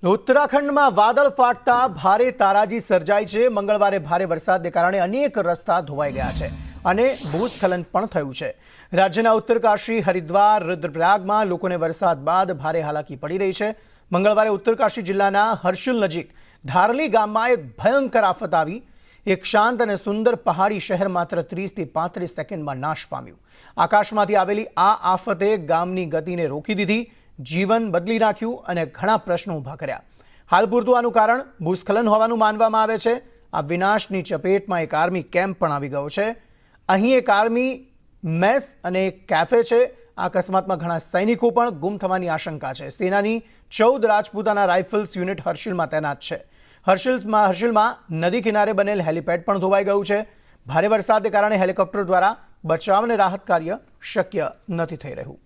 ઉત્તરાખંડમાં વાદળ ફાટતા ભારે તારાજી સર્જાઈ છે। મંગળવારે ભારે વરસાદને કારણે અનેક રસ્તા ધોવાઈ ગયા છે અને ભૂસ્ખલન પણ થયું છે। રાજ્યના ઉત્તરકાશી, હરિદ્વાર, રુદ્રપ્રયાગમાં લોકોને વરસાદ બાદ ભારે હાલાકી પડી રહી છે। મંગળવારે ઉત્તરકાશી જિલ્લાના હર્ષિલ નજીક ધારલી ગામમાં એક ભયંકર આફત આવી। એક શાંત અને સુંદર પહાડી શહેર માત્ર 30 થી 35 સેકન્ડમાં નાશ પામ્યું। આકાશમાંથી આવેલી આ આફતે ગામની ગતિને રોકી દીધી, જીવન બદલી નાખ્યું અને ઘણા પ્રશ્નો ઊભા કર્યા। હાલ પૂરતું આનું કારણ ભૂસ્ખલન હોવાનું માનવામાં આવે છે। આ વિનાશની ચપેટમાં એક આર્મી કેમ્પ પણ આવી ગયો છે। અહીં એક આર્મી મેસ અને એક કેફે છે। આ અકસ્માતમાં ઘણા સૈનિકો પણ ગુમ થવાની આશંકા છે। સેનાની 14 રાજપૂતાના રાઇફલ્સ યુનિટ હર્ષિલમાં તૈનાત છે। હર્ષિલમાં નદી કિનારે બનેલ હેલિપેડ પણ ધોવાઈ ગયું છે। ભારે વરસાદને કારણે હેલિકોપ્ટર દ્વારા બચાવ અને રાહત કાર્ય શક્ય નથી થઈ રહ્યું।